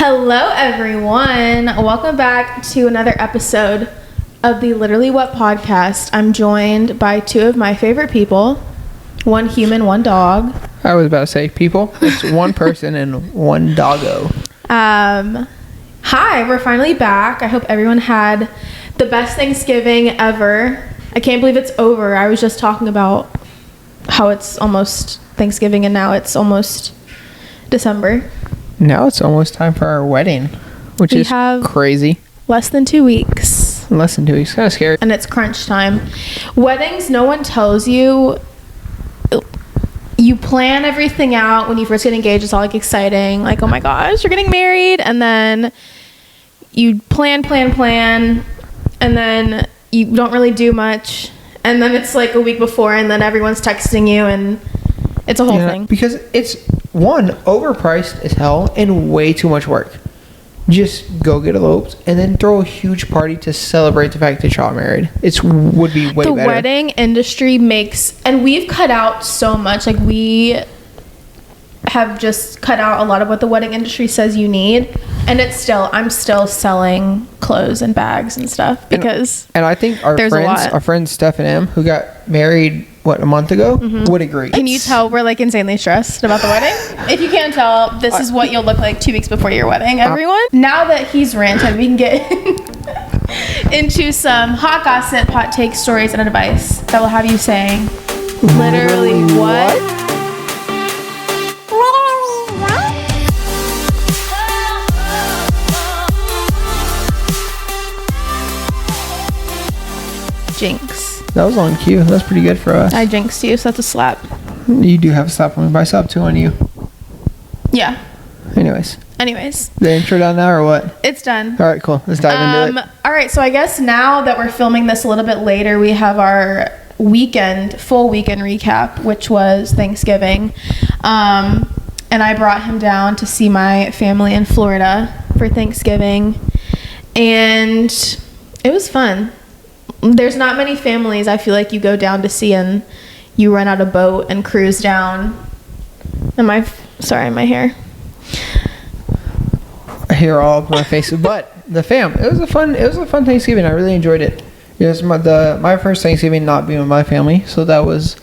Hello everyone, welcome back to another episode of the Literally What podcast. I'm joined by two of my favorite people, one human, one dog. I was about to say people. It's one person and one doggo. Hi, we're finally back. I hope everyone had the best Thanksgiving ever. I can't believe it's over. I was just talking about how it's almost Thanksgiving and now it's almost December. Now it's almost time for our wedding, which is crazy. Less than 2 weeks. Less than 2 weeks. Kind of scary. And it's crunch time. Weddings, no one tells you. You plan everything out when you first get engaged. It's all like exciting. Like, oh my gosh, you're getting married. And then you plan. And then you don't really do much. And then it's like a week before and then everyone's texting you and it's a whole thing. Because it's, one, overpriced as hell and way too much work. Just go get eloped and then throw a huge party to celebrate the fact that y'all married. Would be way better. The wedding industry makes, and we've cut out so much. Like, we have just cut out a lot of what the wedding industry says you need. And I'm still selling clothes and bags and stuff because and I think our friends Steph and Em, who got married a month ago, would agree. Can you tell we're like insanely stressed about the wedding? If you can't tell, this is what you'll look like 2 weeks before your wedding, everyone. Now that he's ranted, we can get into some hot gossip, hot take, stories, and advice that will have you saying, literally what? Jinx. That was on cue. That's pretty good for us. I jinxed you, so that's a slap. You do have a slap on me, but I slap two on you. Yeah. Anyways. The intro done now or what? It's done. All right, cool. Let's dive into it. All right, so I guess now that we're filming this a little bit later, we have our full weekend recap, which was Thanksgiving. And I brought him down to see my family in Florida for Thanksgiving. And it was fun. There's not many families I feel like you go down to see and you rent out a boat and cruise down. Sorry, my hair. Hair all over my face. But the fam, it was a fun Thanksgiving. I really enjoyed it. It was my first Thanksgiving not being with my family, so that was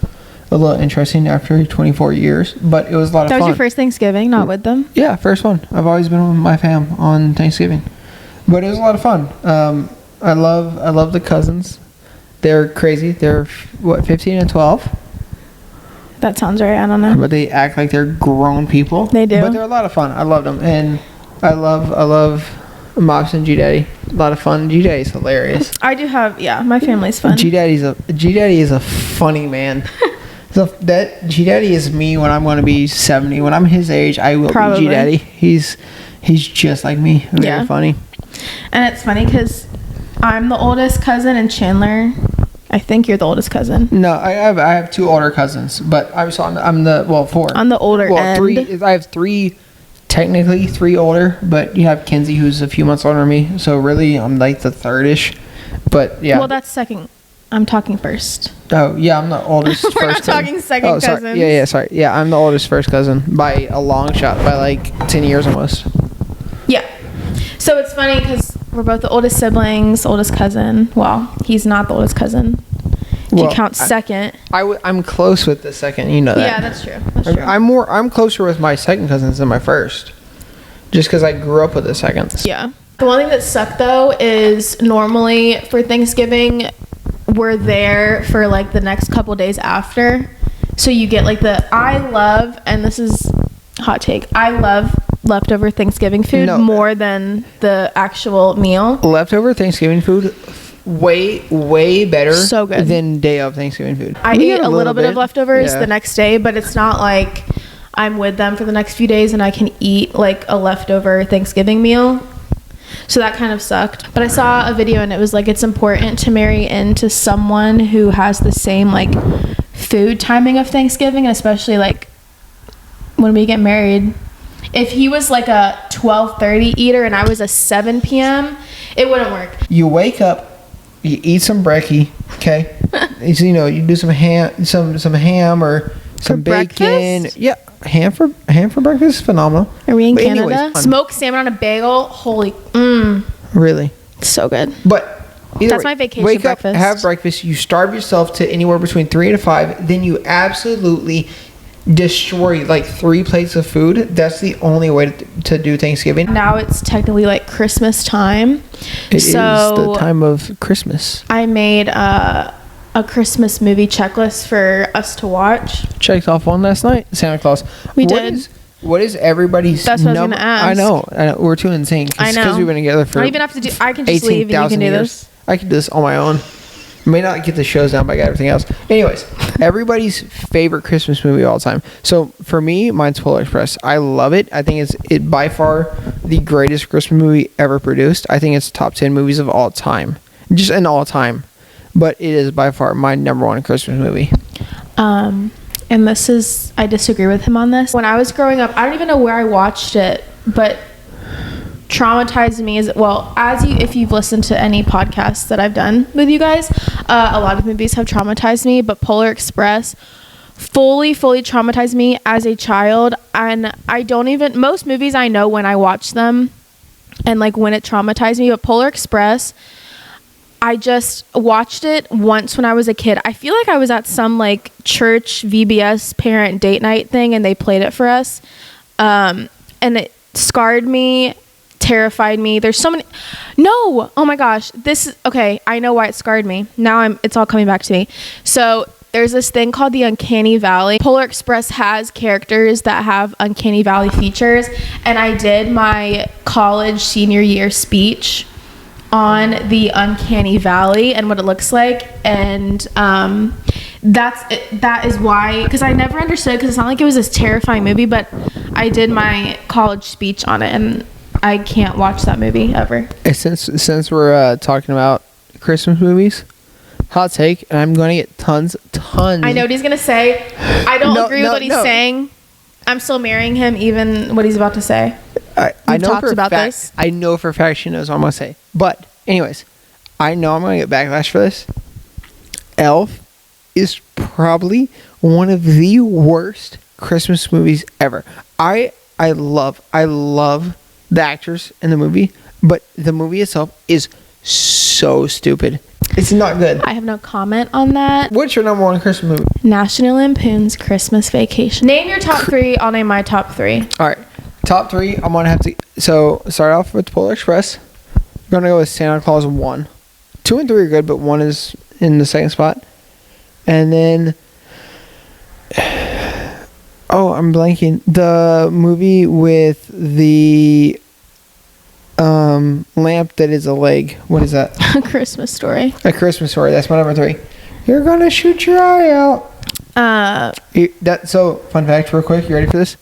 a little interesting after 24 years. But it was a lot of fun. That was your first Thanksgiving, not with them? Yeah, first one. I've always been with my fam on Thanksgiving, but it was a lot of fun. I love the cousins. They're crazy. They're 15 and 12. That sounds right. I don't know. But they act like they're grown people. They do. But they're a lot of fun. I love them, and I love Mops and G Daddy. A lot of fun. G Daddy's hilarious. I do have my family's fun. G Daddy is a funny man. So that G Daddy is me when I'm going to be 70. When I'm his age, I will be G Daddy. He's just like me. Very funny. And it's funny because I'm the oldest cousin, and Chandler, I think you're the oldest cousin. No, I have two older cousins, but I'm four. On the older end. Three. I have technically three older, but you have Kenzie, who's a few months older than me. So really, I'm like the third-ish. But yeah. Well, that's second. I'm talking first. Oh yeah, I'm the oldest first. We're not talking second cousins. Sorry. Yeah, sorry. Yeah, I'm the oldest first cousin by a long shot, by like 10 years almost. Yeah. So it's funny because we're both the oldest siblings, oldest cousin. Well, he's not the oldest cousin. You count second. I'm close with the second. You know that. Yeah, that's true. I'm closer with my second cousins than my first, just because I grew up with the seconds. Yeah. The one thing that sucked though is normally for Thanksgiving, we're there for like the next couple days after. So you get like and this is hot take, I love leftover Thanksgiving food more than the actual meal. Leftover Thanksgiving food, way better so good than day of Thanksgiving food. I ate a little bit of leftovers the next day, but it's not like I'm with them for the next few days and I can eat like a leftover Thanksgiving meal. So that kind of sucked. But I saw a video and it was like, it's important to marry into someone who has the same like food timing of Thanksgiving, and especially like when we get married. If he was like a 12:30 eater and I was a 7 p.m., it wouldn't work. You wake up, you eat some brekkie, okay? You do some ham or some bacon. Breakfast? Yeah. ham for breakfast is phenomenal. Are we in But Canada? anyways, Smoked salmon on a bagel. Holy, really so good. But That's my vacation wake breakfast. up, have breakfast, you starve yourself to anywhere between 3 to 5, then you absolutely destroy like 3 plates of food. That's the only way to do Thanksgiving. Now it's technically like Christmas time. It is the time of Christmas. I made a Christmas movie checklist for us to watch. Checked off one last night. Santa Claus. We did. What is everybody's That's what I was going to ask. I know. We're too insane. I know. Because we've been together for I don't even have to do. I can just leave and you can do years. this. I can do this on my own. May not get the shows down, but I got everything else. Anyways, everybody's favorite Christmas movie of all time. So for me, mine's Polar Express. I love it. I think it's by far the greatest Christmas movie ever produced. I think it's top 10 movies of all time. Just in all time. But it is by far my number 1 Christmas movie. And this is, I disagree with him on this. When I was growing up, I don't even know where I watched it, but traumatized me as well, if you've listened to any podcasts that I've done with you guys, a lot of movies have traumatized me, but Polar Express fully traumatized me as a child. And most movies I know when I watch them and like when it traumatized me, but Polar Express, I just watched it once when I was a kid. I feel like I was at some like church VBS parent date night thing and they played it for us. And it scarred me, terrified me. There's so many. No. Oh my gosh. This is okay. I know why it scarred me. Now it's all coming back to me. So there's this thing called the Uncanny Valley. Polar Express has characters that have Uncanny Valley features. And I did my college senior year speech on the Uncanny Valley and what it looks like, and that is why, because I never understood, because it's not like it was this terrifying movie, but I did my college speech on it and I can't watch that movie ever. Since we're talking about Christmas movies, hot take, and I'm going to get tons. I know what he's going to say. I don't agree with what he's saying. I'm still marrying him, even what he's about to say. I know for a fact, I know for a fact she knows what I'm going to say. But, anyways, I know I'm going to get backlash for this. Elf is probably one of the worst Christmas movies ever. I love the actors in the movie, but the movie itself is so stupid. It's not good. I have no comment on that. What's your number 1 Christmas movie? National Lampoon's Christmas Vacation. Name your top 3. I'll name my top 3. All right. Top 3, I'm going to have to... So, start off with Polar Express. I'm going to go with Santa Claus 1. 2 and 3 are good, but 1 is in the second spot. And then... Oh, I'm blanking. The movie with the lamp that is a leg. What is that? A Christmas Story. A Christmas Story. That's my number 3. You're going to shoot your eye out. So, fun fact real quick. You ready for this?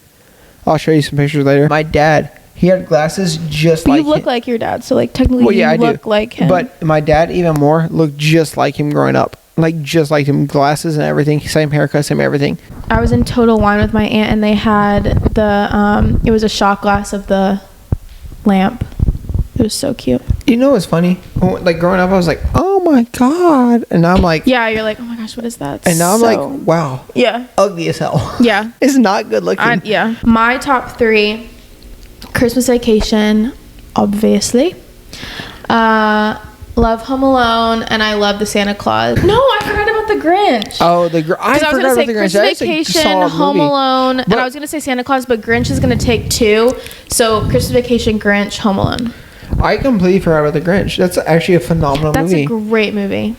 I'll show you some pictures later. My dad, he had glasses just like him. You look like your dad, so like technically you look like him. But my dad even more looked just like him growing up. Like just like him, glasses and everything, same haircut, same everything. I was in Total Wine with my aunt and they had it was a shot glass of the lamp. It was so cute. You know what's funny? Like growing up I was like, oh my god. And now I'm like, yeah, you're like, oh my gosh, what is that? And now I'm like, wow. Yeah. Ugly as hell. Yeah. It's not good looking. Yeah. My top 3, Christmas Vacation, obviously. Love Home Alone, and I love the Santa Claus. No, I forgot about the Grinch. Oh, I was going to say Christmas Vacation, Home Alone, and I was going to say Santa Claus, but Grinch is going to take 2. So Christmas Vacation, Grinch, Home Alone. I completely forgot about the Grinch. That's actually a phenomenal movie. That's a great movie.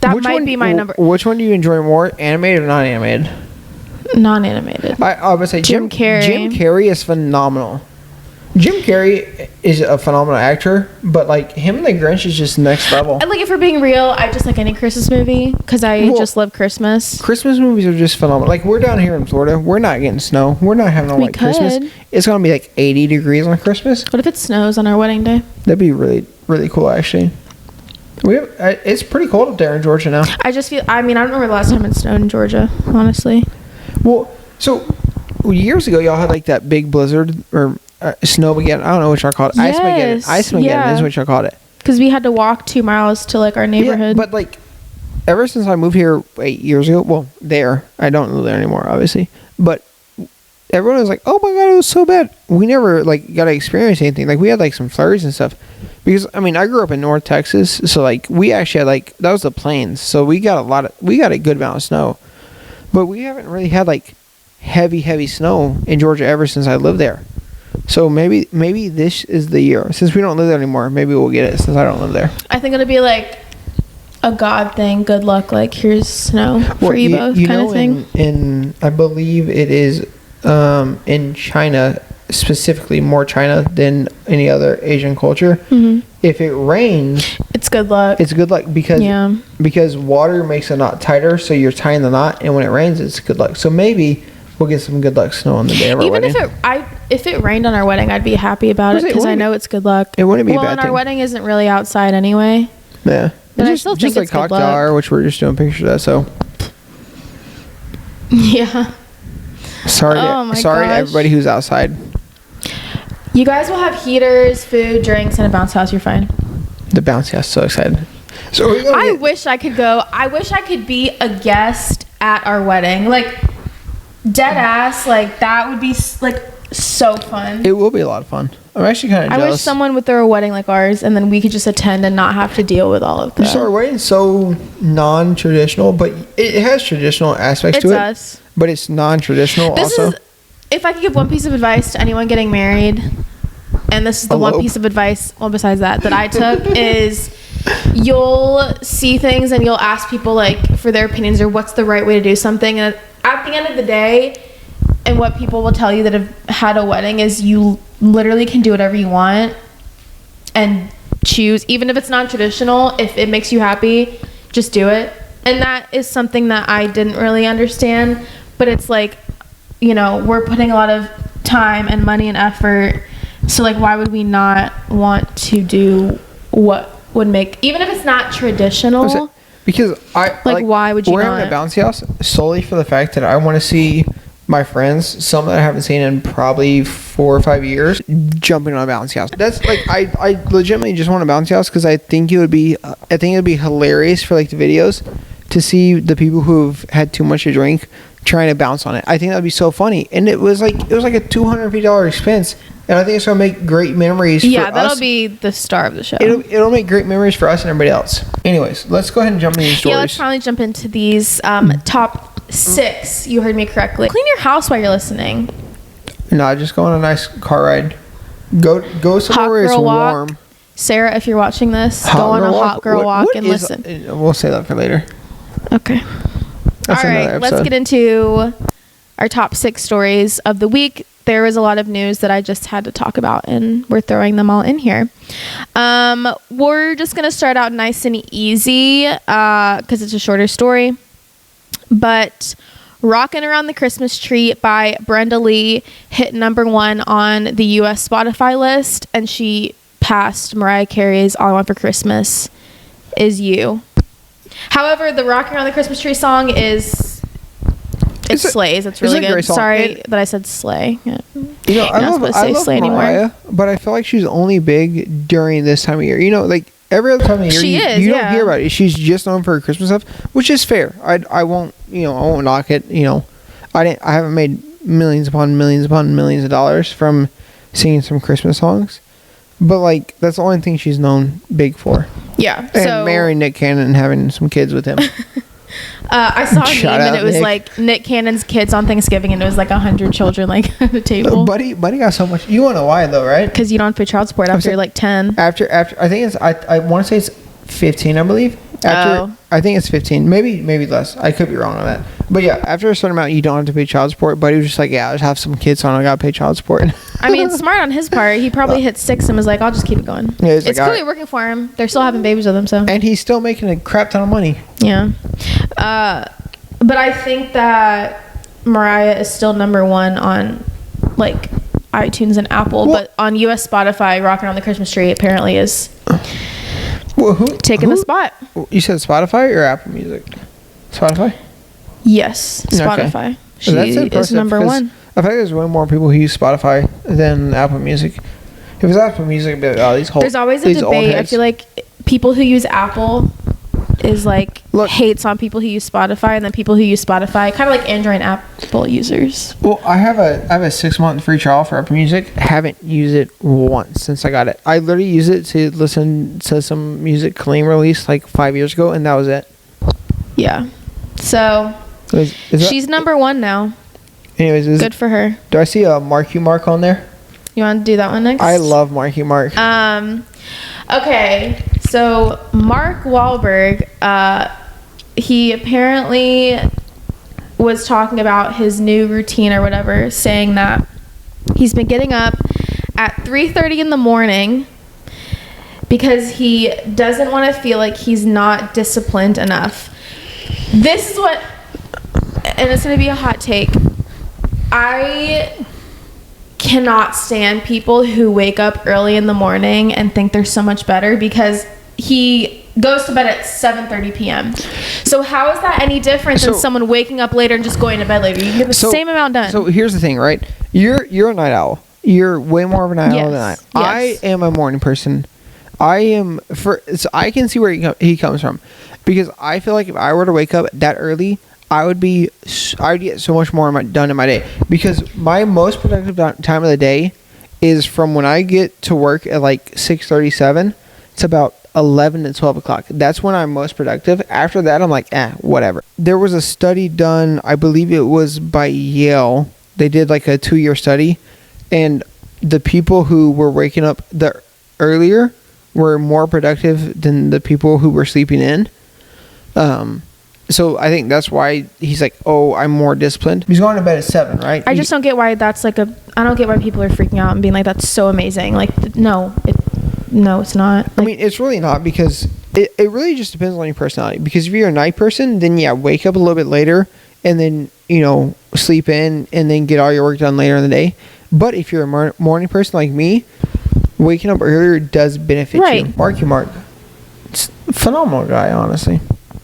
That might be my number. Which one do you enjoy more, animated or non-animated? Non-animated. I would say Jim Carrey. Jim Carrey is phenomenal. Jim Carrey is a phenomenal actor, but like him and the Grinch is just next level. And like if we're being real, I just like any Christmas movie because I just love Christmas. Christmas movies are just phenomenal. Like we're down here in Florida, we're not getting snow. We're not having a white Christmas. It's gonna be like 80 degrees on Christmas. What if it snows on our wedding day? That'd be really, really cool actually. It's pretty cold up there in Georgia now. I just feel. I mean, I don't remember the last time it snowed in Georgia, honestly. Well, so years ago, y'all had like that big blizzard or snowmageddon. I don't know what y'all called it. Yes. Ice-mageddon is what y'all called it. Because we had to walk 2 miles to like our neighborhood. Yeah, but like ever since I moved here 8 years ago, well, I don't live there anymore, obviously. But everyone was like, "Oh my god, it was so bad." We never like got to experience anything. Like we had like some flurries and stuff. Because I mean, I grew up in North Texas, so like we actually had like that was the plains, so we got a good amount of snow, but we haven't really had like heavy snow in Georgia ever since I lived there. So maybe this is the year. Since we don't live there anymore, maybe we'll get it since I don't live there. I think it'll be like a God thing. Good luck. Like here's snow for you both, kind of thing. In I believe it is in China. Specifically more China than any other Asian culture. Mm-hmm. If it rains, it's good luck. It's good luck because water makes a knot tighter, so you're tying the knot, and when it rains, it's good luck. So maybe we'll get some good luck snow on the day of our wedding. Even if it rained on our wedding, I'd be happy about it because I know it's good luck. It wouldn't be a bad and thing. Our wedding isn't really outside anyway. Yeah, but I still think just it's like good luck. cocktail hour, which we're just doing pictures of. So yeah. Sorry to everybody who's outside. You guys will have heaters, food, drinks, and a bounce house. You're fine. The bounce house, so excited. So I wish I could go. I wish I could be a guest at our wedding. Like, dead ass, like, that would be, like, so fun. It will be a lot of fun. I'm actually kind of jealous. I wish someone would throw a wedding like ours, and then we could just attend and not have to deal with all of that. So our wedding's so non-traditional, but it has traditional aspects to it. It's us. But it's non-traditional also. If I could give one piece of advice to anyone getting married, and this is the one piece of advice, well, besides that I took, is you'll see things and you'll ask people, like, for their opinions or what's the right way to do something. And at the end of the day, and what people will tell you that have had a wedding is you literally can do whatever you want and choose. Even if it's non-traditional, if it makes you happy, just do it. And that is something that I didn't really understand. But it's like, you know, we're putting a lot of time and money and effort, so like why would we not want to do what would make, even if it's not traditional? Because why would you we're having a bouncy house solely for the fact that I want to see my friends, some that I haven't seen in probably 4 or 5 years, jumping on a bouncy house. That's like I legitimately just want a bouncy house because I think it would be hilarious for like the videos to see the people who've had too much to drink trying to bounce on it. I think that would be so funny. And it was like a $250 expense, and I think it's gonna make great memories for us. Yeah, that'll be the star of the show. It'll make great memories for us and everybody else. Anyways, let's go ahead and jump into these stories. Yeah, let's finally jump into these top 6. You heard me correctly. Clean your house while you're listening. No, just go on a nice car ride. Go somewhere where it's warm. Sarah, if you're watching this, go on a hot girl walk and listen. We'll say that for later. Okay. All right, let's get into our top 6 stories of the week. There was a lot of news that I just had to talk about, and we're throwing them all in here. We're just going to start out nice and easy because it's a shorter story. But Rockin' Around the Christmas Tree by Brenda Lee hit number 1 on the U.S. Spotify list, and she passed Mariah Carey's All I Want for Christmas Is You. However, the Rockin' Around the Christmas Tree song slays. It's really good. Sorry that I said slay. Yeah. You know, I love slay Mariah, anymore. But I feel like she's only big during this time of year. You know, like every other time of year, you don't hear about it. She's just known for her Christmas stuff, which is fair. I won't knock it. You know, I haven't made millions upon millions upon millions of dollars from singing some Christmas songs. But, like, that's the only thing she's known big for. Yeah. And marrying Nick Cannon and having some kids with him. I saw a meme and it was like Nick Cannon's kids on Thanksgiving, and it was like 100 children like at the table. Buddy got so much. You want to know why though, right? Because you don't pay child support after you're like 10. After I think it's I want to say it's 15, I believe. I think it's 15, maybe less. I could be wrong on that. But yeah, after a certain amount, you don't have to pay child support. But he was just like, yeah, I just have some kids, so I gotta pay child support. I mean, smart on his part. He probably hit 6 and was like, I'll just keep it going. Yeah, it's clearly working for him. They're still having babies with him, so. And he's still making a crap ton of money. Yeah. But I think that Mariah is still number 1 on like iTunes and Apple, but on US Spotify, Rockin' Around the Christmas Tree apparently is taking the spot. You said Spotify or Apple Music? Spotify? Yes, Spotify. Okay. She is number 1. I feel like there's way more people who use Spotify than Apple Music. If it's Apple Music, there's always a debate. I feel like people who use Apple is like hates on people who use Spotify, and then people who use Spotify, kind of like Android and Apple users. Well, I have a 6-month free trial for Apple Music. Haven't used it once since I got it. I literally used it to listen to some music Kareem released like 5 years ago, and that was it. Yeah. So she's number 1 now. Anyways, good for her. Do I see a Marky Mark on there? You want to do that one next? I love Marky Mark. Okay, so Mark Wahlberg, he apparently was talking about his new routine or whatever, saying that he's been getting up at 3:30 in the morning because he doesn't want to feel like he's not disciplined enough. This is what, and it's going to be a hot take, I cannot stand people who wake up early in the morning and think they're so much better, because he goes to bed at 7:30 p.m. So how is that any different than someone waking up later and just going to bed later? You can get the same amount done. So here's the thing, right? You're a night owl. You're way more of a night owl than I. Yes. I am a morning person. So I can see where he comes from, because I feel like if I were to wake up that early, I would get so much more done in my day, because my most productive time of the day is from when I get to work at like 6:37 to about 11 to 12 o'clock. That's when I'm most productive. After that, I'm like, whatever. There was a study done, I believe it was by Yale. They did like a 2-year study, and the people who were waking up the earlier were more productive than the people who were sleeping in. So I think that's why he's like, oh, I'm more disciplined. He's going to bed at 7, right? I just don't get why that's like I don't get why people are freaking out and being like, that's so amazing. Like, no, it's not. Like, I mean, it's really not, because it really just depends on your personality. Because if you're a night person, then yeah, wake up a little bit later and then, sleep in and then get all your work done later in the day. But if you're a morning person like me, waking up earlier does benefit you. Marky Mark. It's a phenomenal guy, honestly.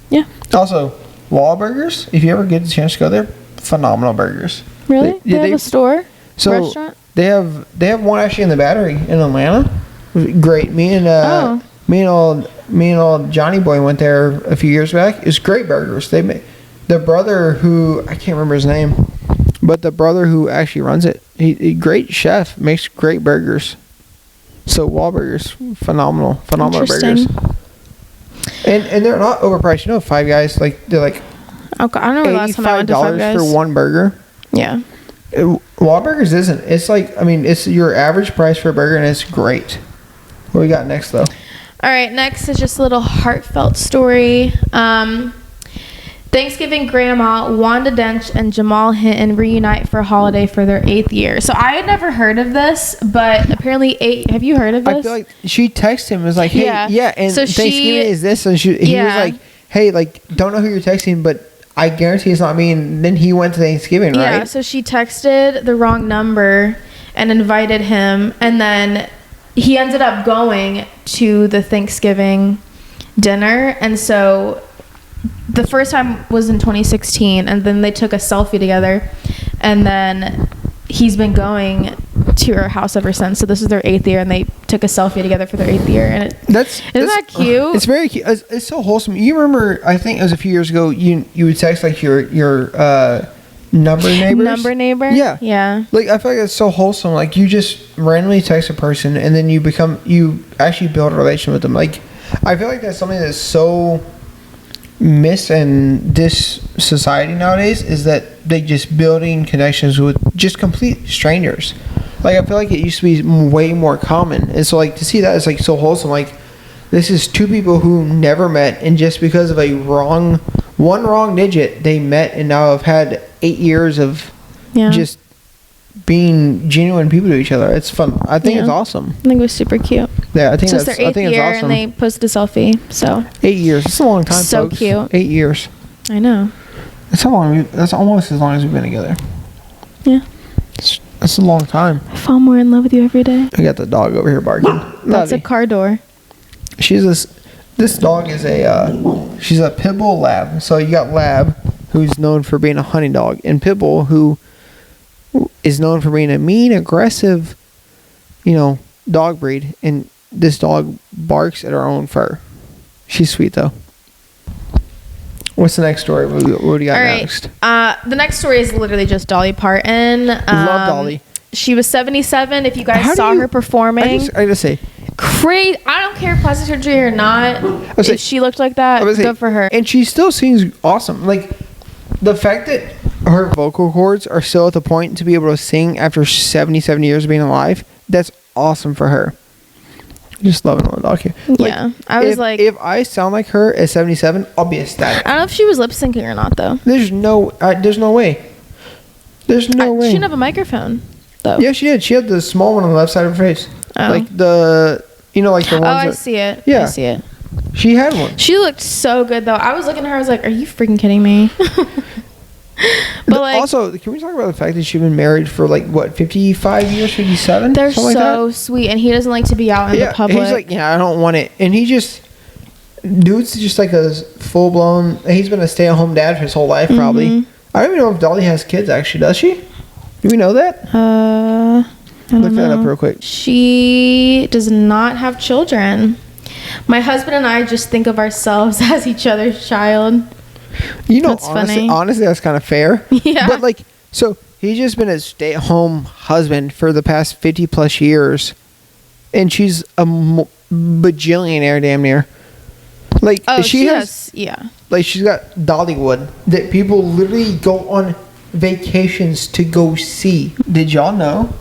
Yeah. Also, Wahlburgers, if you ever get the chance to go there, phenomenal burgers. Really? They have a store? Restaurant? They have one actually in the Battery in Atlanta. Great. Me and old Johnny Boy went there a few years back. It's great burgers. They make the brother who, I can't remember his name, but the brother who actually runs it, he great chef, makes great burgers. So Wahlburgers, phenomenal burgers. And they're not overpriced. Five Guys, like they're like, okay, I don't know the last time I went to Five Guys for one burger. Yeah. Wahlburgers isn't. It's like, I mean, it's your average price for a burger, and it's great. What we got next, though? All right, next is just a little heartfelt story. Thanksgiving grandma Wanda Dench and Jamal Hinton reunite for a holiday for their 8th year. So I had never heard of this, but apparently have you heard of this? I feel like she texted him and was like, hey, yeah, and so Thanksgiving is this, and he was like, hey, like, don't know who you're texting, but I guarantee it's not me. And then he went to Thanksgiving, right? Yeah, so she texted the wrong number and invited him, and then he ended up going to the Thanksgiving dinner. And so the first time was in 2016, and then they took a selfie together, and then he's been going to her house ever since. So this is their 8th year, and they took a selfie together for their 8th year, and isn't that cute? It's very cute. It's so wholesome. You remember, I think it was a few years ago, you would text like your number neighbor. Yeah. Like, I feel like it's so wholesome. Like, you just randomly text a person, and then you actually build a relationship with them. Like, I feel like that's something that's so miss in this society nowadays, is that they just building connections with just complete strangers. Like, I feel like it used to be way more common, and so like to see that is like so wholesome. Like, this is two people who never met, and just because of one wrong digit, they met and now have had 8 years of just being genuine people to each other. It's fun. I think it's awesome. I think it was super cute. Yeah, I think it's their 8th year, awesome. And they posted a selfie. So 8 years. It's a long time. So folks. Cute. 8 years. I know. That's almost as long as we've been together. Yeah. That's a long time. I fall more in love with you every day. I got the dog over here barking. That's a car door. This dog is she's a pit bull lab. So you got Lab, who's known for being a hunting dog, and pit bull, who is known for being a mean, aggressive, dog breed. And this dog barks at her own fur. She's sweet though. What's the next story? What do you got next? The next story is literally just Dolly Parton. Love Dolly. She was 77. If you guys saw her performing, I just say, crazy. I don't care if plastic surgery or not. If she looked like that, good for her. And she still sings awesome. Like, the fact that her vocal cords are still at the point to be able to sing after 77 years of being alive, that's awesome for her. Just loving the dog here. Yeah. I was like, if I sound like her at 77, I'll be ecstatic. I don't know if she was lip syncing or not, though. There's no way. There's no way. She didn't have a microphone, though. Yeah, she did. She had the small one on the left side of her face. Oh. Like the ones I see it. Yeah. I see it. She had one. She looked so good, though. I was looking at her, I was like, are you freaking kidding me? But like, also, can we talk about the fact that she's been married for 55 years, 57? They're so sweet, and he doesn't like to be out in the public. He's like, I don't want it. And dude's just like a full-blown, he's been a stay-at-home dad for his whole life, probably. Mm-hmm. I don't even know if Dolly has kids, actually. Does she? Do we know that? Look that up real quick. She does not have children. My husband and I just think of ourselves as each other's child. That's honestly, that's kind of fair. Yeah. But so he's just been a stay-at-home husband for the past 50 plus years, and she's a bajillionaire, damn near. She has she's got Dollywood that people literally go on vacations to go see. Did y'all know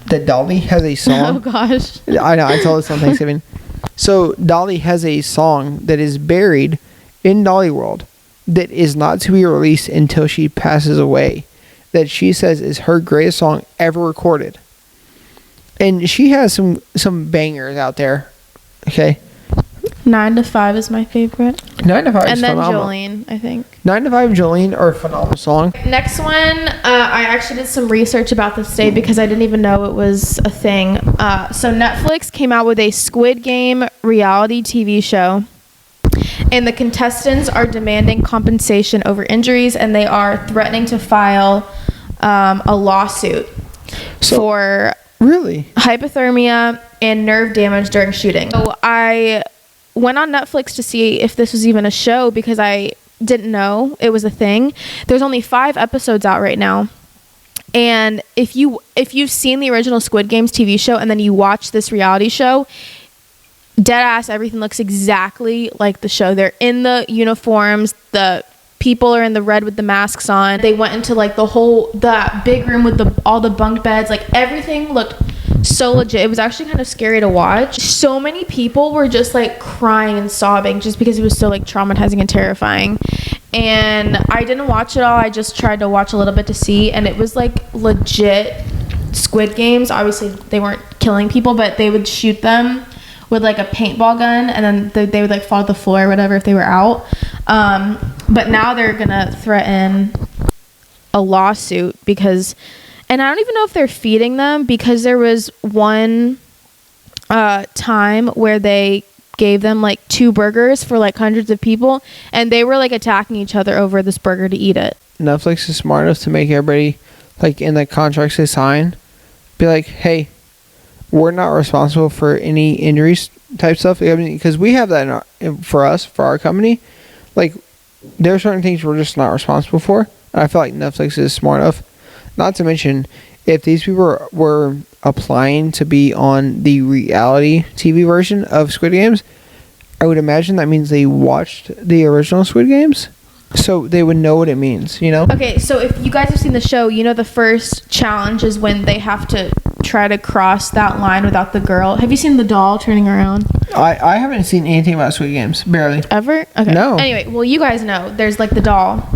that Dolly has a song? Oh gosh. I know. I told this on Thanksgiving. So Dolly has a song that is buried in Dolly World that is not to be released until she passes away, that she says is her greatest song ever recorded. And she has some bangers out there. Okay. 9 to 5 is my favorite. 9 to 5 is and then phenomenal. Jolene, I think. 9 to 5 and Jolene are a phenomenal song. Next one, I actually did some research about this day because I didn't even know it was a thing. So Netflix came out with a Squid Game reality TV show. And the contestants are demanding compensation over injuries, and they are threatening to file a lawsuit for hypothermia and nerve damage during shooting. So I went on Netflix to see if this was even a show because I didn't know it was a thing. There's only 5 episodes out right now. And if you've seen the original Squid Games TV show and then you watch this reality show, dead ass, everything looks exactly like the show. They're in the uniforms. The people are in the red with the masks on. They went into that big room with all the bunk beds. Everything looked so legit. It was actually kind of scary to watch. So many people were just crying and sobbing just because it was so traumatizing and terrifying. And I didn't watch it all. I just tried to watch a little bit to see, and it was legit Squid Games. Obviously they weren't killing people, but they would shoot them with a paintball gun, and then they would fall to the floor or whatever if they were out. But now they're gonna threaten a lawsuit because, and I don't even know if they're feeding them, because there was one time where they gave them 2 burgers for hundreds of people, and they were attacking each other over this burger to eat it. Netflix is smart enough to make everybody in the contracts they sign be hey, we're not responsible for any injuries type stuff. I mean, because we have that for our company. There are certain things we're just not responsible for. And I feel like Netflix is smart enough. Not to mention, if these people were applying to be on the reality TV version of Squid Games, I would imagine that means they watched the original Squid Games. So they would know what it means, Okay, so if you guys have seen the show, the first challenge is when they have to try to cross that line without the girl. Have you seen the doll turning around? I haven't seen anything about Squid Games, barely. Ever? Okay. No. Anyway, well, you guys know there's the doll,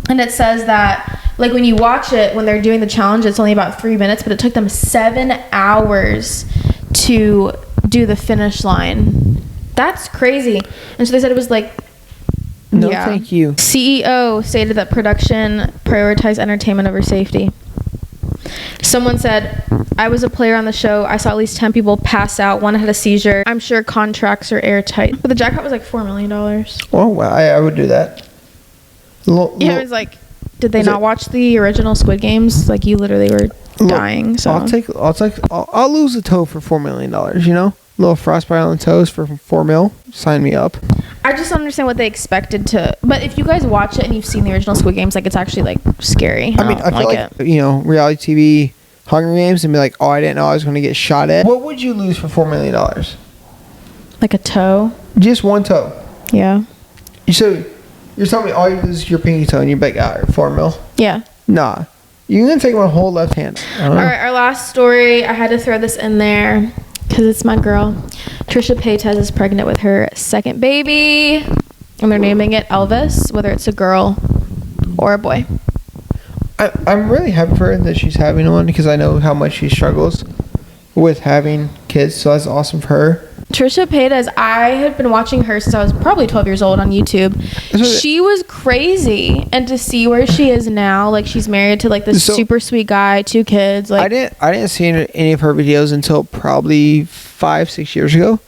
and it says that when you watch it, when they're doing the challenge, it's only about 3 minutes, but it took them 7 hours to do the finish line. That's crazy. And so they said it was no, thank you. CEO stated that production prioritized entertainment over safety. Someone said, I was a player on the show. I saw at least 10 people pass out. One had a seizure. I'm sure contracts are airtight. But the jackpot was $4 million. Oh, well, I would do that. It was did they not watch the original Squid Games? You literally were dying. So I'll lose a toe for $4 million, Little frostbite on the toes for $4 million. Sign me up. I just don't understand what they expected to. But if you guys watch it and you've seen the original Squid Games, like, it's actually, like, scary. I mean, I feel like you know, reality TV Hunger Games and be like, oh, I didn't know I was going to get shot at. What would you lose for $4 million? Like a toe? Just one toe. Yeah. So you're telling me all you lose is your pinky toe and you're like, all right, $4 million? Yeah. Nah. You're going to take my whole left hand. All right, our last story. I had to throw this in there because it's my girl. Trisha Paytas is pregnant with her second baby, and they're naming it Elvis, whether it's a girl or a boy. I'm really happy for her that she's having one because I know how much she struggles with having kids, so that's awesome for her. Trisha Paytas, I had been watching her since I was probably 12 years old on YouTube. She was crazy, and to see where she is now, like she's married to like this super sweet guy, 2 kids. Like I didn't see any of her videos until probably 5-6 years ago,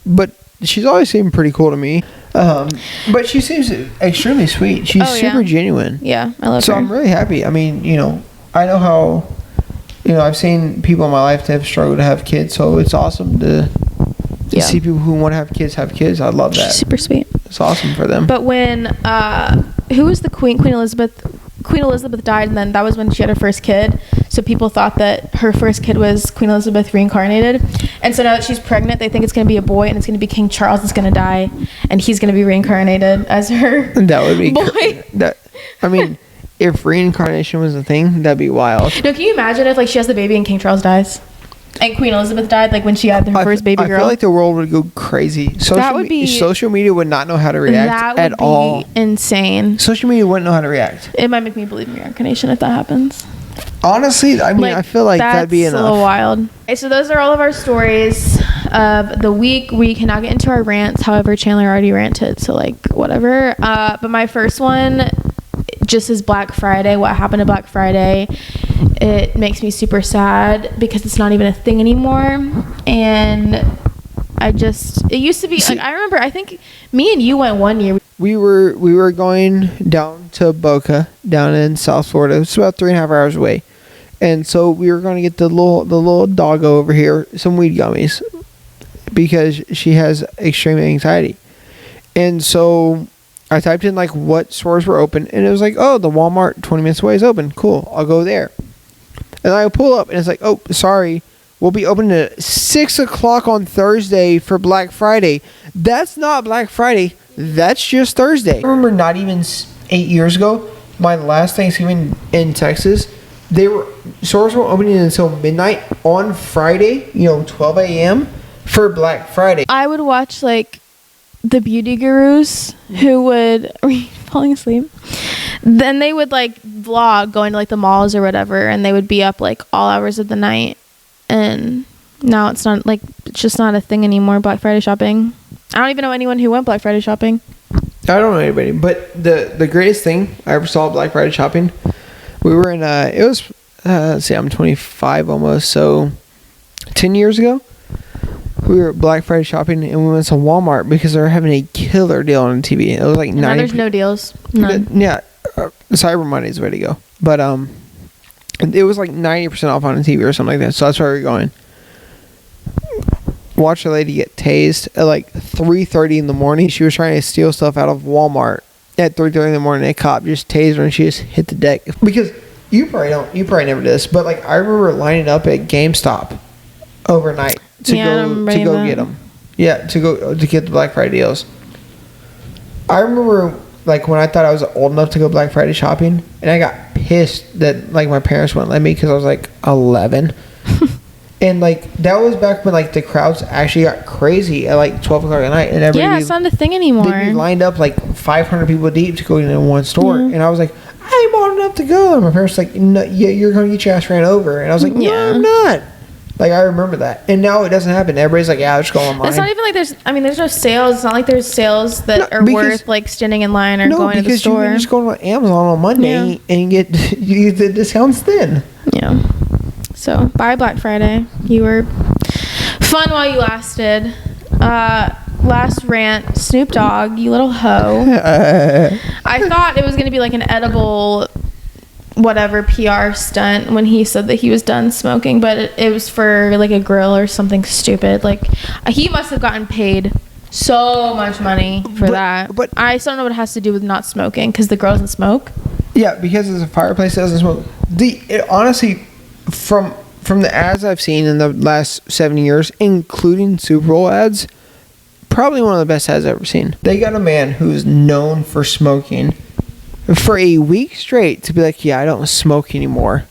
but she's always seemed pretty cool to me. But she seems extremely sweet. She's super genuine. Yeah, I love her. So I'm really happy. I mean, you know, I know how, you know, I've seen people in my life that have struggled to have kids, so it's awesome to see people who want to have kids. I love that. She's super sweet. It's awesome for them. But when who was the Queen Elizabeth died, and then that was when she had her first kid, so people thought that her first kid was Queen Elizabeth reincarnated, and so now that she's pregnant, they think it's going to be a boy, and it's going to be King Charles that's going to die, and he's going to be reincarnated as her that would be boy. I mean, if reincarnation was a thing, that'd be wild. No, can you imagine if like she has the baby and King Charles dies? And Queen Elizabeth died, like when she had her first baby girl. I feel like the world would go crazy. Social media would not know how to react at all. That would be insane. Social media wouldn't know how to react. It might make me believe in reincarnation if that happens. Honestly, I mean, like, I feel like that'd be enough. That's a little wild. Okay, so those are all of our stories of the week. We can now get into our rants. However, Chandler already ranted, so like whatever. But my first one just is Black Friday. What happened to Black Friday? It makes me super sad because it's not even a thing anymore. And it used to be like, I remember, I think me and you went one year. We were going down to Boca down in South Florida. It's about 3.5 hours away. And so we were going to get the little doggo over here some weed gummies because she has extreme anxiety. And so I typed in like what stores were open, and it was like, oh, the Walmart 20 minutes away is open. Cool, I'll go there. And I pull up, and it's like, oh, sorry, we'll be open at 6 o'clock on Thursday for Black Friday. That's not Black Friday. That's just Thursday. I remember not even 8 years ago, my last Thanksgiving in Texas, stores were opening until midnight on Friday, 12 a.m. for Black Friday. I would watch like the beauty gurus who would are you falling asleep? Then they would like vlog going to like the malls or whatever, and they would be up like all hours of the night. And now it's just not a thing anymore, Black Friday shopping. I don't even know anyone who went Black Friday shopping. I don't know anybody, but the greatest thing I ever saw Black Friday shopping, we were in it was I'm 25 almost, so 10 years ago. We were Black Friday shopping, and we went to Walmart because they were having a killer deal on TV. It was like 90%. Now there's no deals. None. Yeah, Cyber Monday is the way to go. But it was like 90% off on the TV or something like that. So that's where we were going. Watched a lady get tased at like 3:30 in the morning. She was trying to steal stuff out of Walmart at 3:30 in the morning. A cop just tased her, and she just hit the deck. Because you probably never did this, but like I remember lining up at GameStop overnight to go get them. Yeah, to get the Black Friday deals. I remember like when I thought I was old enough to go Black Friday shopping, and I got pissed that like my parents wouldn't let me because I was like 11. And like that was back when like the crowds actually got crazy at like 12 o'clock at night, and it's not a thing anymore. They'd be lined up like 500 people deep to go into one store, and I was like, I'm old enough to go, and my parents were like, no, yeah, you're gonna get your ass ran over, and I was like, no, I'm not. Like I remember that, and now it doesn't happen. Everybody's like, yeah, I'll just go online. It's not even like there's no sales. It's not like there's sales that are worth like standing in line or going to the store. You can just go to Amazon on Monday and get the discounts then. Yeah. So, bye Black Friday. You were fun while you lasted. Last rant, Snoop Dogg, you little hoe. I thought it was going to be like an edible whatever PR stunt when he said that he was done smoking, but it was for like a grill or something stupid. Like he must have gotten paid so much money for that. But I still don't know what it has to do with not smoking, because the girl doesn't smoke. Yeah, because it's a fireplace that doesn't smoke. Honestly, from the ads I've seen in the last 7 years, including Super Bowl ads, probably one of the best ads I've ever seen. They got a man who's known for smoking for a week straight to be like, yeah, I don't smoke anymore.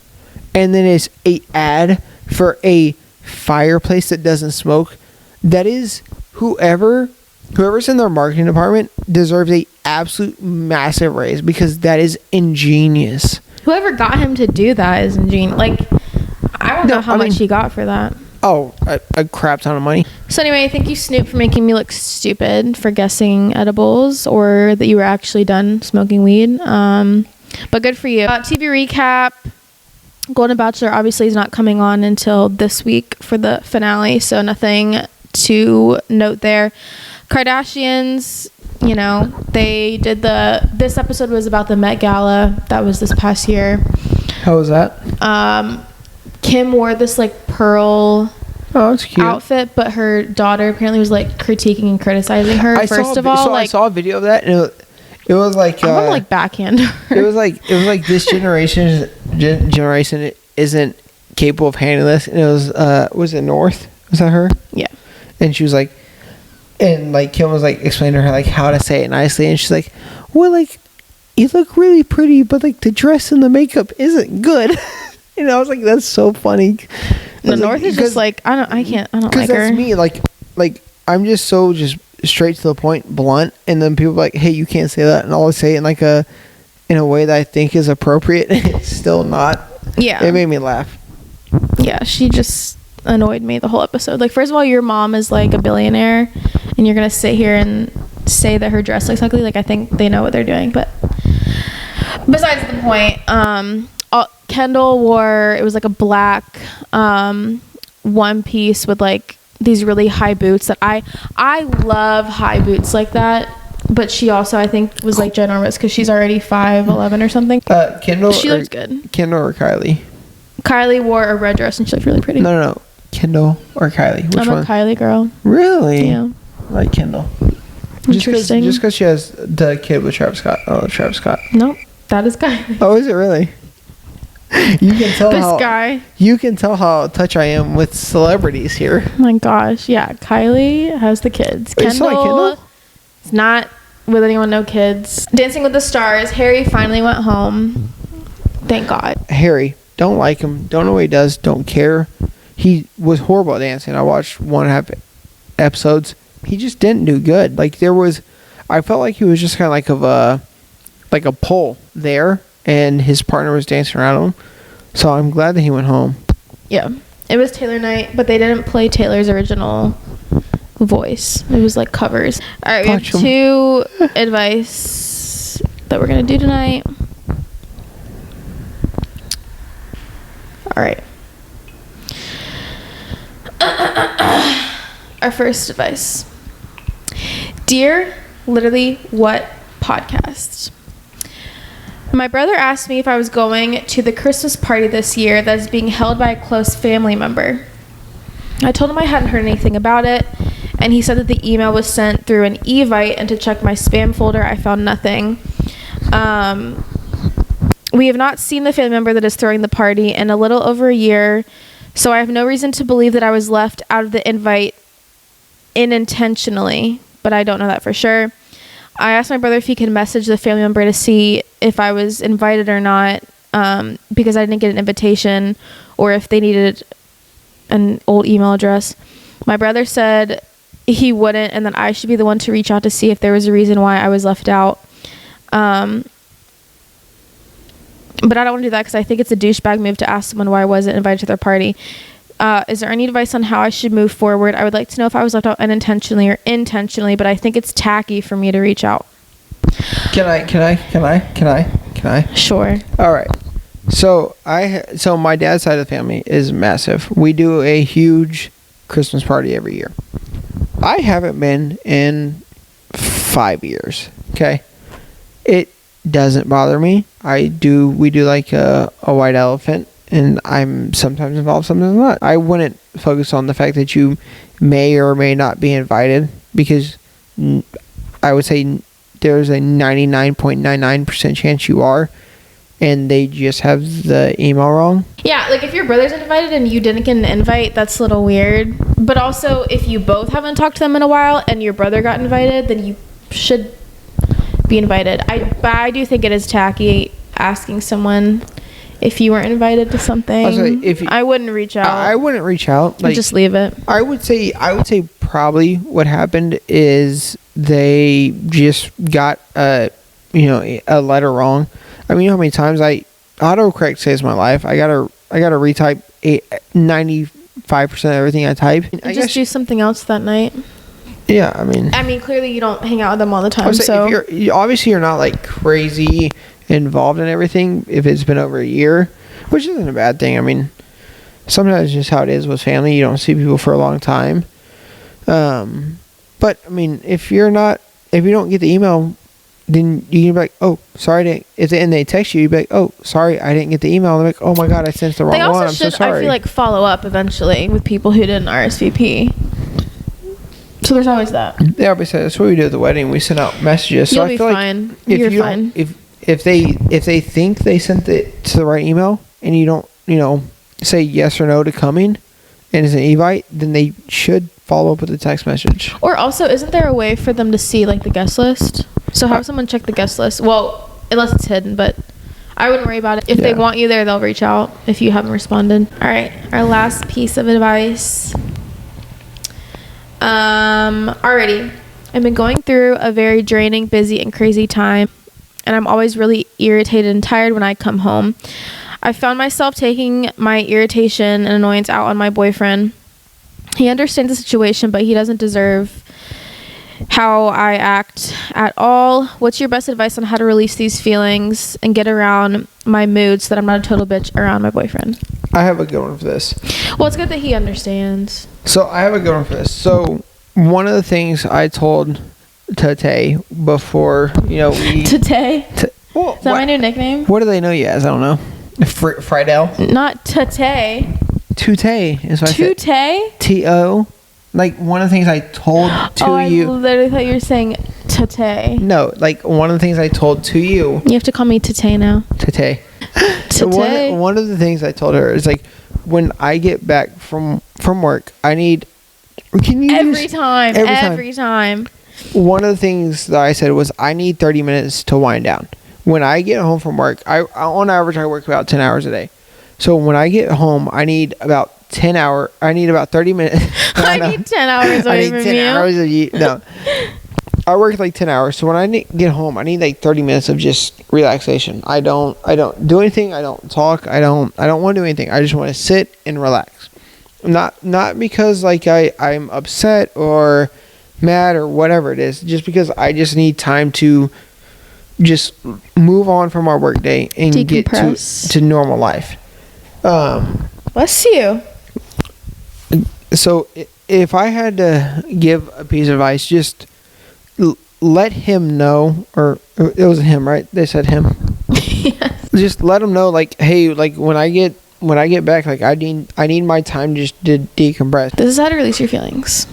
And then it's a ad for a fireplace that doesn't smoke. That is, whoever's in their marketing department deserves a absolute massive raise, because that is ingenious. Whoever got him to do that is ingenious. Like, I don't know how much he got for that. Oh, a crap ton of money. So anyway, thank you, Snoop, for making me look stupid for guessing edibles, or that you were actually done smoking weed. But good for you. TV recap. Golden Bachelor obviously is not coming on until this week for the finale, so nothing to note there. Kardashians, you know, they did this episode was about the Met Gala that was this past year. How was that? Kim wore this like pearl outfit, but her daughter apparently was like critiquing and criticizing her. I saw a video of that, and it was like I want to like backhand her. It was like this generation isn't capable of handling this, and it was it North? Was that her? Yeah. And she was like, and like Kim was like explaining to her like how to say it nicely, and she's like, well, like, you look really pretty, but like the dress and the makeup isn't good. And I was like, that's so funny. The North is just like, I don't like her. Because that's me. Like I'm just so just straight to the point, blunt, and then people are like, hey, you can't say that, and I'll say it in a way that I think is appropriate. It's still not. Yeah. It made me laugh. Yeah, she just annoyed me the whole episode. Like, first of all, your mom is like a billionaire, and you're gonna sit here and say that her dress looks ugly. Like, I think they know what they're doing. But besides the point, Kendall wore, it was like a black one piece with like these really high boots that I love high boots like that. But she also, I think, was like ginormous because she's already 5'11" or something. Kendall. She looks good. Kendall or Kylie? Kylie wore a red dress and she looked really pretty. No. Kendall or Kylie? Which I'm one? a Kylie girl. Really? Yeah. I like Kendall. Interesting. Just because she has the kid with Travis Scott. Oh, Travis Scott. Nope. That is Kylie. Oh, is it really? You can tell guy. You can tell how touch I am with celebrities here. Oh my gosh. Yeah. Kylie has the kids. Wait, Kendall is not with anyone, no kids. Dancing with the Stars. Harry finally went home. Thank God. Harry. Don't like him. Don't know what he does. Don't care. He was horrible at dancing. I watched 1.5 episodes. He just didn't do good. Like I felt like he was just kind of like a pole there, and his partner was dancing around him. So I'm glad that he went home. Yeah. It was Taylor night, but they didn't play Taylor's original voice. It was like covers. All right, we have 2 advice that we're going to do tonight. All right. Our first advice. Dear Literally What Podcast. My brother asked me if I was going to the Christmas party this year that is being held by a close family member. I told him I hadn't heard anything about it, and he said that the email was sent through an Evite, and to check my spam folder, I found nothing. We have not seen the family member that is throwing the party in a little over a year, so I have no reason to believe that I was left out of the invite unintentionally, but I don't know that for sure. I asked my brother if he could message the family member to see if I was invited or not, because I didn't get an invitation, or if they needed an old email address. My brother said he wouldn't, and that I should be the one to reach out to see if there was a reason why I was left out. But I don't want to do that because I think it's a douchebag move to ask someone why I wasn't invited to their party. Is there any advice on how I should move forward? I would like to know if I was left out unintentionally or intentionally, but I think it's tacky for me to reach out. Can I? Sure. All right. So my dad's side of the family is massive. We do a huge Christmas party every year. I haven't been in 5 years. Okay. It doesn't bother me. We do like a white elephant, and I'm sometimes involved, sometimes not. I wouldn't focus on the fact that you may or may not be invited, because I would say there's a 99.99% chance you are, and they just have the email wrong. Yeah, like if your brother's invited and you didn't get an invite, that's a little weird. But also, if you both haven't talked to them in a while and your brother got invited, then you should be invited. But I do think it is tacky asking someone if you weren't invited to something. I wouldn't reach out. I wouldn't reach out. Like, just leave it. I would say probably what happened is they just got a letter wrong. I mean, you know how many times autocorrect saves my life. I gotta retype 95% of everything I type. I just do something else that night. Yeah, I mean, clearly you don't hang out with them all the time. So obviously you're not like crazy involved in everything. If it's been over a year, which isn't a bad thing. I mean, sometimes it's just how it is with family. You don't see people for a long time. But I mean, if you don't get the email, then you can be like, oh, sorry. And they text you, you'd be like, oh, sorry, I didn't get the email. And they're like, oh my God, I sent the wrong one. I'm so sorry. I feel like follow up eventually with people who didn't RSVP. So there's always that. Yeah, but that's what we do at the wedding. We send out messages. You'll be fine. You're fine. If they think they sent it to the right email and you don't, say yes or no to coming and it's an invite, then they should follow up with a text message. Or also, isn't there a way for them to see like the guest list? So have someone check the guest list. Well, unless it's hidden, but I wouldn't worry about it. If they want you there, they'll reach out if you haven't responded. All right, our last piece of advice. Alrighty. I've been going through a very draining, busy, and crazy time, and I'm always really irritated and tired when I come home. I found myself taking my irritation and annoyance out on my boyfriend. He understands the situation, but he doesn't deserve how I act at all. What's your best advice on how to release these feelings and get around my mood so that I'm not a total bitch around my boyfriend? I have a good one for this. Well, it's good that he understands. So I have a good one for this. So one of the things I told Tate before, Tate? Well, is that my new nickname? What do they know you as? I don't know. Friedel? Not Tate. Tute is what I said. Tute? T-O. Like, one of the things I told you. I literally thought you were saying Tate. No, like, one of the things I told to you. You have to call me Tate now. Tate. So one of the things I told her is, like, when I get back from work, I need... Every time. One of the things that I said was, I need 30 minutes to wind down. When I get home from work, on average, I work about 10 hours a day. So when I get home, I need about 30 minutes. I need 10 hours away from you. I need 10 hours of you. No. I work like 10 hours. So when I get home, I need like 30 minutes of just relaxation. I don't do anything. I don't talk. I don't want to do anything. I just want to sit and relax. Not because like I'm upset or mad or whatever it is. Just because I just need time to just move on from our work day and decompress. Get to normal life. Bless you. So if I had to give a piece of advice, just let him know, or it was him, right? They said him. Yes. Just let him know, like, hey, like when I get back, like I need my time just to decompress. This is how to release your feelings.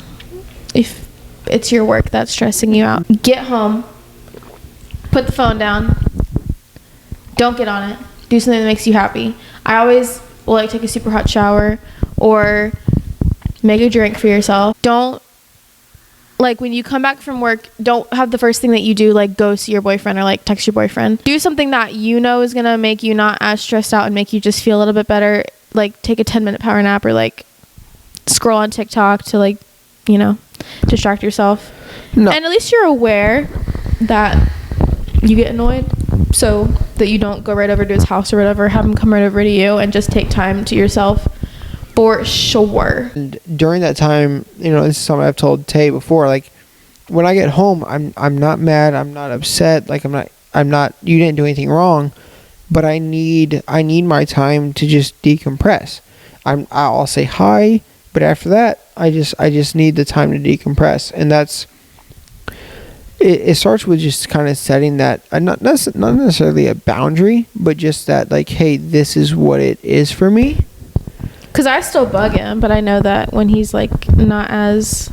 If it's your work that's stressing you out, get home, put the phone down, don't get on it. Do something that makes you happy. I always will like take a super hot shower or make a drink for yourself. Don't, like, when you come back from work, don't have the first thing that you do like go see your boyfriend or like text your boyfriend. Do something that you know is gonna make you not as stressed out and make you just feel a little bit better. Like take a 10-minute power nap or like scroll on TikTok to like, distract yourself. No. And at least you're aware that you get annoyed, so that you don't go right over to his house or whatever. Have him come right over to you and just take time to yourself for sure. And during that time, this is something I've told Tay before, like when I get home, I'm not mad, I'm not upset, like I'm not you didn't do anything wrong, but I need my time to just decompress. I'll say hi, but after that I just need the time to decompress. And that's it starts with just kind of setting that, not necessarily a boundary, but just that, like, hey, this is what it is for me. Because I still bug him, but I know that when he's, like, not as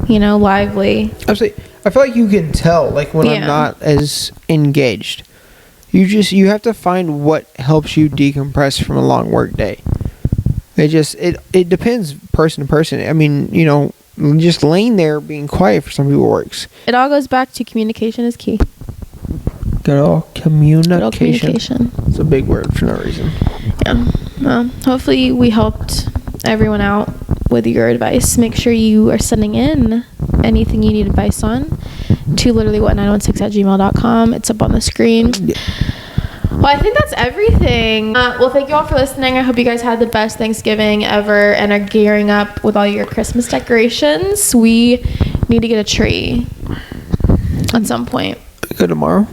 lively. Absolutely. I feel like you can tell, like, when I'm not as engaged. You have to find what helps you decompress from a long work day. It depends person to person. I mean, just laying there being quiet for some people works. It all goes back to communication is key. Good old communication. Good old communication. It's a big word for no reason. Yeah. Well, hopefully we helped everyone out with your advice. Make sure you are sending in anything you need advice on to literallywhat916@gmail.com. It's up on the screen. Yeah. Well, I think that's everything. Well, thank you all for listening. I hope you guys had the best Thanksgiving ever and are gearing up with all your Christmas decorations. We need to get a tree at some point. Go tomorrow?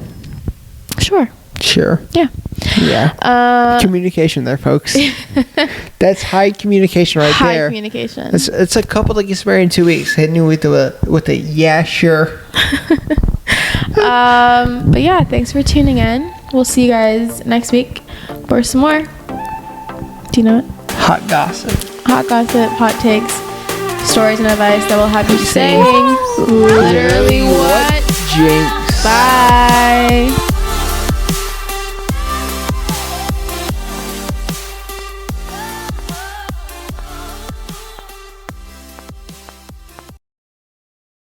Sure. Yeah. Communication there, folks. That's high communication there. High communication. It's a couple that gets married in 2 weeks. Hitting you with a yeah, sure. But yeah, thanks for tuning in. We'll see you guys next week for some more. Do you know it? Hot gossip, hot takes, stories and advice that will have you saying literally what? Jinx. Bye.